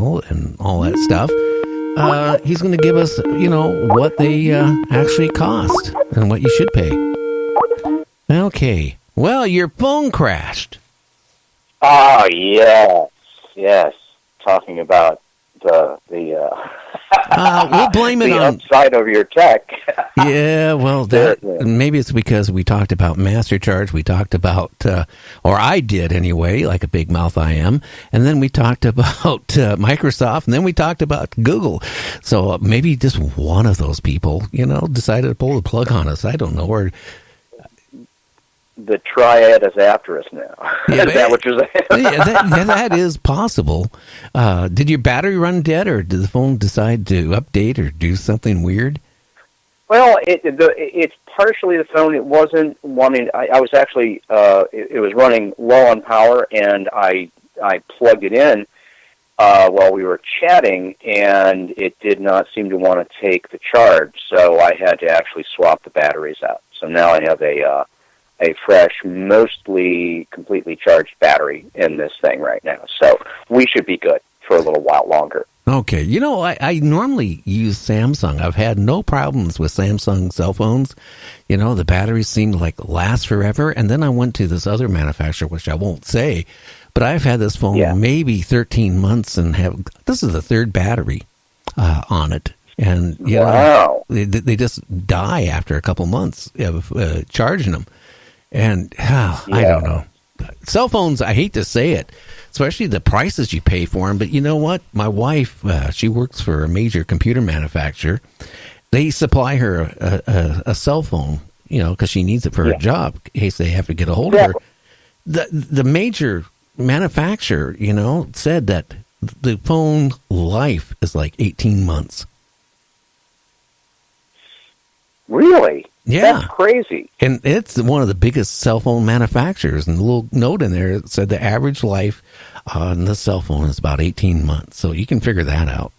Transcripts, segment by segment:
well and all that stuff. He's going to give us, what they actually cost and what you should pay. Okay. Well, your phone crashed. Oh, yes. Talking about the we'll blame it the on upside of your tech. Yeah, well, maybe it's because we talked about MasterCharge. We talked about, or I did anyway, like a big mouth I am. And then we talked about Microsoft, and then we talked about Google. So maybe just one of those people, decided to pull the plug on us. I don't know. Or the triad is after us now. Yeah, is that what you're saying? that is possible. Did your battery run dead, or did the phone decide to update or do something weird? Well, it's partially the phone. It wasn't wanting. I was actually. It was running low on power, and I plugged it in while we were chatting, and it did not seem to want to take the charge. So I had to actually swap the batteries out. So now I have a fresh, mostly completely charged battery in this thing right now. So we should be good for a little while longer. Okay. I normally use Samsung. I've had no problems with Samsung cell phones. The batteries seem to last forever. And then I went to this other manufacturer, which I won't say, but I've had this phone maybe 13 months and this is the third battery on it. And, wow. They just die after a couple months of charging them. And I don't know. Cell phones, I hate to say it, especially the prices you pay for them. But you know what? My wife, she works for a major computer manufacturer. They supply her a cell phone, because she needs it for her job in case they have to get a hold of her. The major manufacturer, said that the phone life is like 18 months. Really? Yeah. That's crazy. And it's one of the biggest cell phone manufacturers. And the little note in there said the average life on the cell phone is about 18 months. So you can figure that out.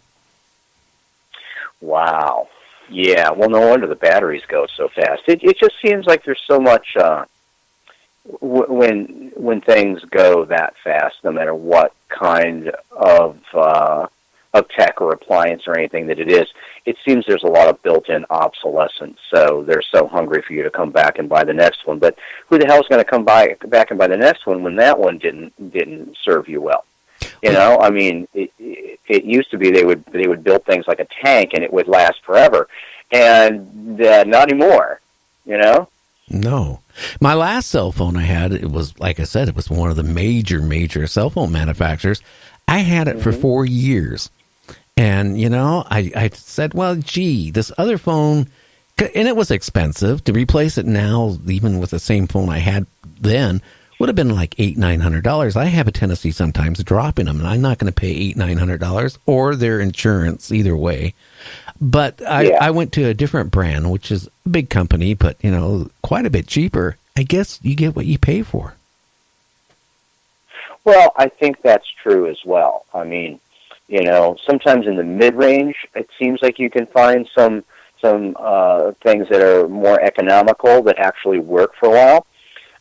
Wow. Yeah. Well, no wonder the batteries go so fast. It just seems like there's so much when things go that fast, no matter what kind of tech or appliance or anything that it is, it seems there's a lot of built-in obsolescence. So they're so hungry for you to come back and buy the next one. But who the hell is going to come back and buy the next one when that one didn't serve you well? I mean, it used to be they would build things like a tank and it would last forever, and not anymore. No. My last cell phone I had, it was, like I said, it was one of the major cell phone manufacturers. I had it for 4 years. And, I said, well, gee, this other phone, and it was expensive. To replace it now, even with the same phone I had then, would have been like $800-900. I have a tendency sometimes of dropping them, and I'm not going to pay $800-900 or their insurance either way. But I went to a different brand, which is a big company, but, quite a bit cheaper. I guess you get what you pay for. Well, I think that's true as well. I mean, sometimes in the mid-range, it seems like you can find some things that are more economical that actually work for a while.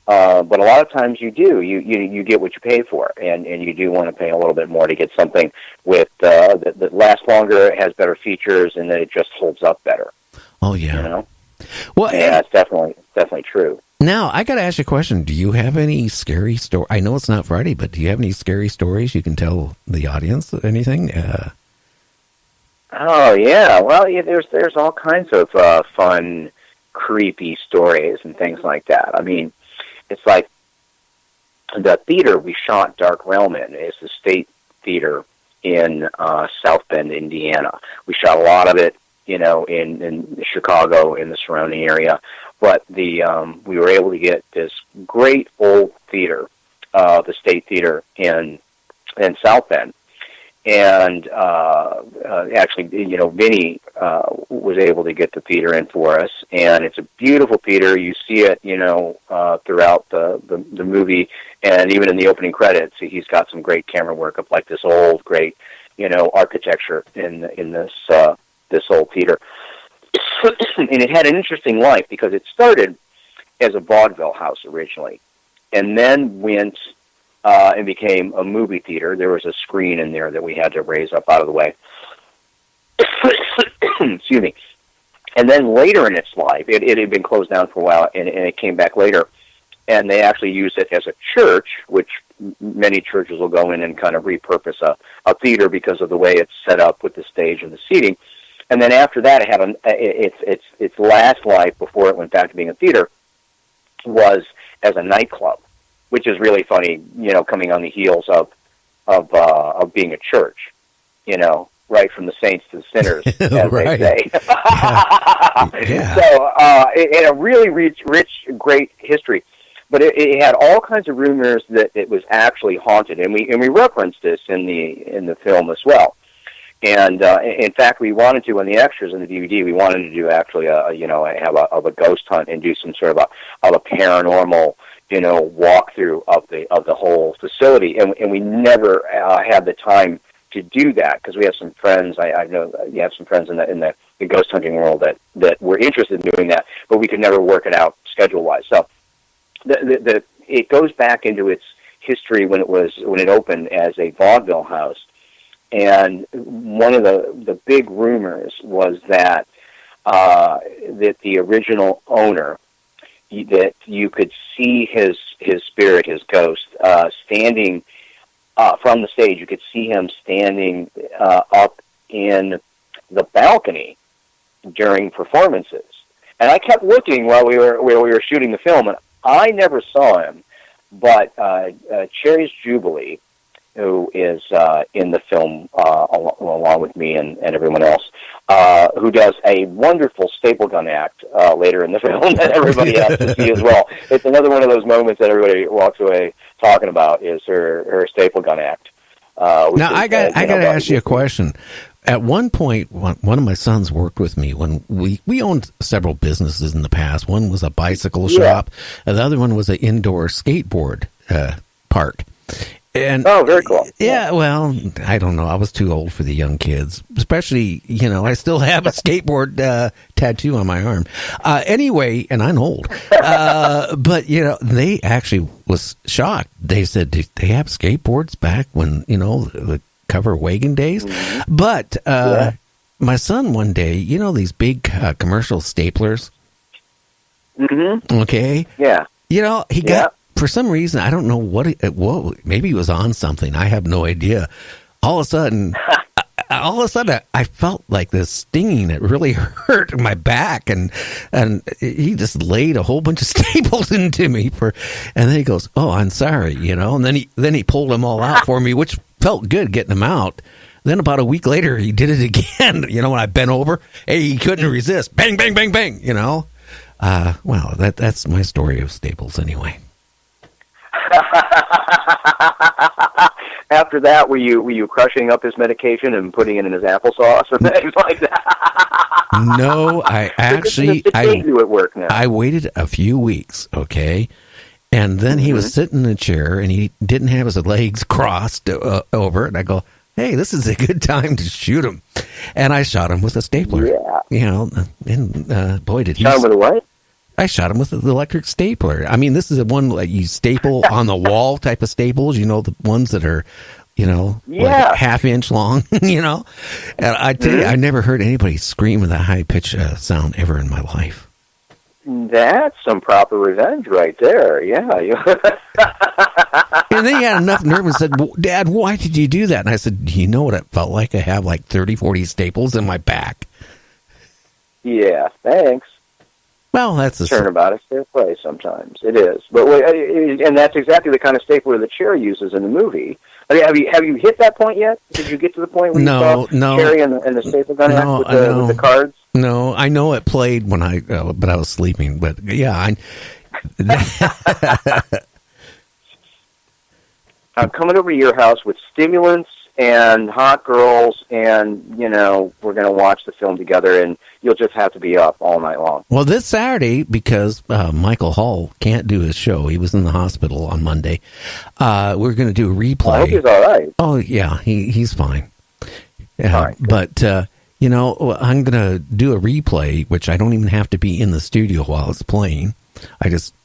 But a lot of times you do. You get what you pay for, and you do want to pay a little bit more to get something with that lasts longer, has better features, and that it just holds up better. Oh, yeah. Well, yeah, it's definitely true. Now, I got to ask you a question. Do you have any scary story? I know it's not Friday, but do you have any scary stories you can tell the audience? Anything? Oh, yeah. Well, there's all kinds of fun, creepy stories and things like that. I mean, it's like the theater we shot Dark Realm in is the State Theater in South Bend, Indiana. We shot a lot of it, in Chicago, in the surrounding area. But we were able to get this great old theater, the State Theater in South Bend, and actually, Vinny was able to get the theater in for us, and it's a beautiful theater. You see it, throughout the movie, and even in the opening credits, he's got some great camera work of like this old, great, architecture in this old theater. And it had an interesting life because it started as a vaudeville house originally, and then went and became a movie theater. There was a screen in there that we had to raise up out of the way. Excuse me. And then later in its life, it had been closed down for a while, and it came back later. And they actually used it as a church, which many churches will go in and kind of repurpose a theater because of the way it's set up with the stage and the seating. And then after that, it had its last life before it went back to being a theater was as a nightclub, which is really funny, coming on the heels of being a church, right from the saints to the sinners, as right. they say. Yeah. So it had a really rich, great history. But it had all kinds of rumors that it was actually haunted, and we referenced this in the film as well. And in fact, we wanted to, on the extras in the DVD, we wanted to do actually have a ghost hunt and do some sort of a paranormal walkthrough of the whole facility, and we never had the time to do that because we have some friends. I know you have some friends in the ghost hunting world that were interested in doing that, but we could never work it out schedule wise. So it goes back into its history when it opened as a vaudeville house. And one of the big rumors was that the original owner, that you could see his spirit, his ghost, standing from the stage. You could see him standing up in the balcony during performances. And I kept looking while we were shooting the film, and I never saw him. But Cherry's Jubilee, who is in the film along with me and everyone else, who does a wonderful staple gun act later in the film that everybody has to see as well. It's another one of those moments that everybody walks away talking about is her staple gun act. Now, I got to ask you a question. At one point, one of my sons worked with me when we owned several businesses in the past. One was a bicycle shop, and the other one was an indoor skateboard park. And very cool. Yeah, well, I don't know. I was too old for the young kids, especially, I still have a skateboard tattoo on my arm. Anyway, and I'm old. But, they actually was shocked. They said, did they have skateboards back when, the cover wagon days? Mm-hmm. But my son one day, these big commercial staplers? Mm-hmm. Okay. Yeah. He got... For some reason, I don't know what maybe he was on something. I have no idea. All of a sudden, I felt like this stinging. It really hurt my back, and he just laid a whole bunch of staples into me and then he goes, "Oh, I'm sorry," and then he pulled them all out for me, which felt good getting them out. Then about a week later, he did it again. When I bent over, he couldn't resist. Bang, bang, bang, bang. Well, that's my story of staples anyway. After that, were you crushing up his medication and putting it in his applesauce or things like that? No, I actually I waited a few weeks, okay, and then he was sitting in a chair and he didn't have his legs crossed over, and I go, "Hey, this is a good time to shoot him," and I shot him with a stapler. Yeah, and boy, did he! Shot him with a what? I shot him with the electric stapler. I mean, this is the one that you staple on the wall type of staples, the ones that are, like half-inch long, And I tell you, I never heard anybody scream with a high-pitched sound ever in my life. That's some proper revenge right there, yeah. And then he had enough nerve and said, "Dad, why did you do that?" And I said, "You know what it felt like? I have like 30, 40 staples in my back." Yeah, thanks. Well, that's a turnabout. It's fair play sometimes. It is, but and that's exactly the kind of stapler that Cherry uses in the movie. I mean, have you hit that point yet? Did you get to the point where you saw Cherry and the staple gun with the cards? No, I know it played when but I was sleeping. But yeah, I'm coming over to your house with stimulants and hot girls, and we're going to watch the film together, and you'll just have to be up all night long. Well, this Saturday, because Michael Hall can't do his show, he was in the hospital on Monday. We're going to do a replay. I hope he's all right. Oh yeah, he's fine. Right, but I'm going to do a replay, which I don't even have to be in the studio while it's playing. I just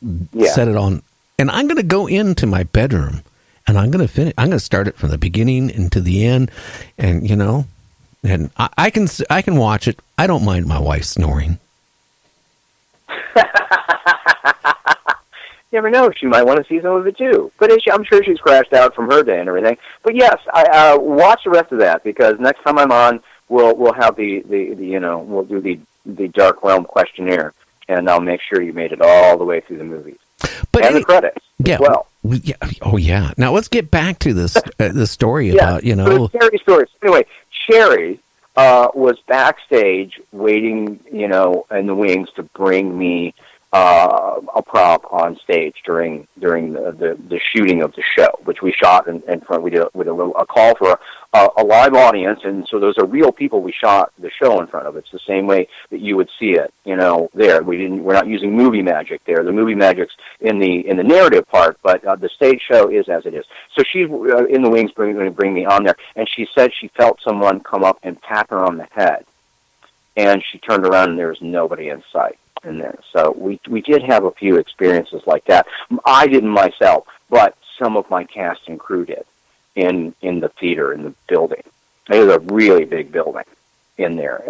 set it on, and I'm going to go into my bedroom. and I'm going to finish. I'm going to start it from the beginning into the end, and and I can watch it. I don't mind my wife snoring. You never know. She might want to see some of it too. But I'm sure she's crashed out from her day and everything. But yes, I watch the rest of that, because next time I'm on, we'll have the we'll do the Dark Realm questionnaire, and I'll make sure you made it all the way through the movies. But and the credits as well. Yeah. Oh yeah. Now let's get back to this the story about So Cherry story. Anyway, Cherry was backstage waiting, in the wings to bring me a prop on stage during the shooting of the show, which we shot in front. We did with a call for a live audience, and so those are real people we shot the show in front of. It's the same way that you would see it, there. We're not using movie magic there. The movie magic's in the narrative part, but the stage show is as it is. So she's in the wings going to bring me on there, and she said she felt someone come up and pat her on the head, and she turned around and there was nobody in sight in there. So we did have a few experiences like that. I didn't myself, but some of my cast and crew did in the theater, in the building. It was a really big building in there.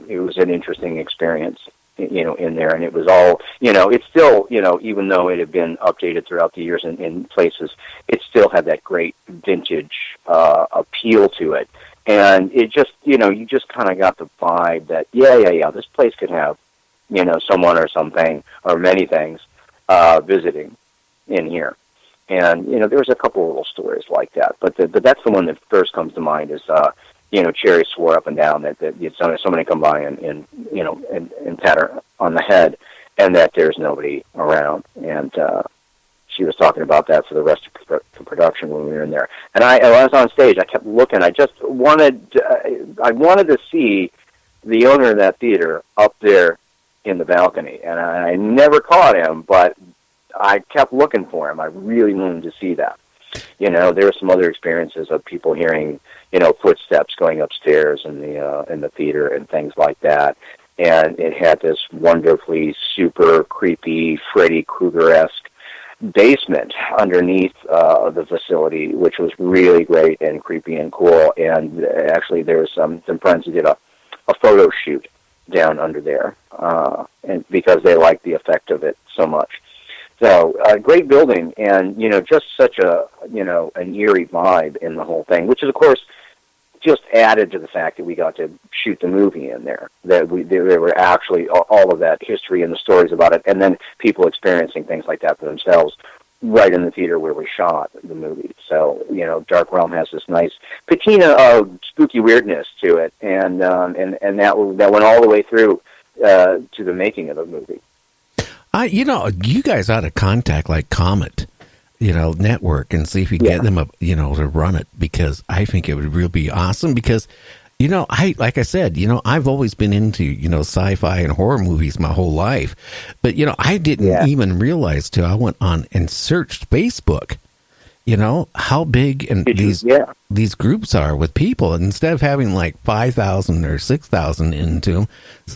It was an interesting experience, in there, and it was all, it's still, even though it had been updated throughout the years in places, it still had that great vintage appeal to it. And it just, you just kind of got the vibe that, this place could have, someone or something or many things visiting in here. And, there's a couple of little stories like that. But that's the one that first comes to mind is, Cherry swore up and down that somebody come by and pat her on the head, and that there's nobody around. And she was talking about that for the rest of the production when we were in there. And I was on stage. I kept looking. I just wanted to see the owner of that theater up there in the balcony, and I never caught him, but I kept looking for him. I really wanted to see that. There were some other experiences of people hearing, footsteps going upstairs in the theater and things like that. And it had this wonderfully super creepy Freddy Krueger-esque basement underneath the facility, which was really great and creepy and cool. And actually, there was some friends who did a photo shoot down under there, and because they liked the effect of it so much. So, great building, and, just such an eerie vibe in the whole thing, which is, of course, just added to the fact that we got to shoot the movie in there, that there were actually all of that history and the stories about it, and then people experiencing things like that for themselves right in the theater where we shot the movie. So, Dark Realm has this nice patina of spooky weirdness to it, and that went all the way through to the making of the movie. You guys ought to contact like Comet, network, and see if you get them to run it, because I think it would really be awesome. Because like I said, I've always been into, sci-fi and horror movies my whole life. But, I didn't even realize till I went on and searched Facebook, how big and these groups are with people. And instead of having like 5,000 or 6,000 into them,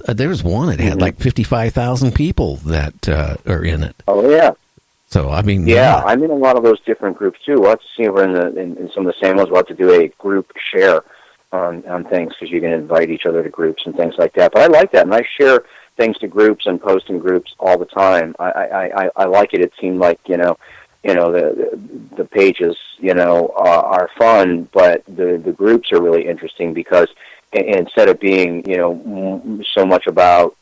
there was one that had like 55,000 people that are in it. Oh, yeah. So, I mean... Yeah, I'm in a lot of those different groups, too. We'll have to see if we're in some of the same ones. We'll have to do a group share on things, because you can invite each other to groups and things like that. But I like that, and I share things to groups and post in groups all the time. I like it. It seemed like, the pages, are fun, but the groups are really interesting, because instead of being, so much about,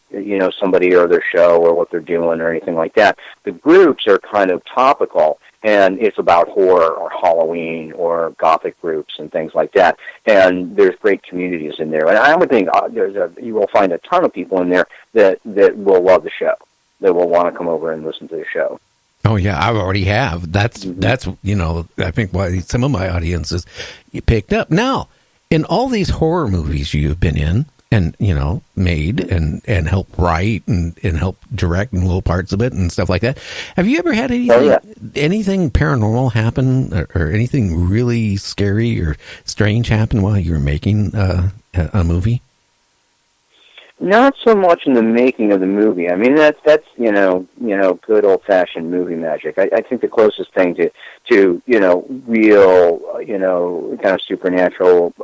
somebody or their show or what they're doing or anything like that, the groups are kind of topical, and it's about horror or Halloween or Gothic groups and things like that. And there's great communities in there. And I would think you will find a ton of people in there that will love the show, that will want to come over and listen to the show. Oh yeah, I already have. That's I think why some of my audiences picked up. Now, in all these horror movies you've been in and made and helped write and help direct in little parts of it and stuff like that, have you ever had anything paranormal happen or anything really scary or strange happen while you were making a movie? Not so much in the making of the movie. I mean, that's good old fashioned movie magic. I think the closest thing to real kind of supernatural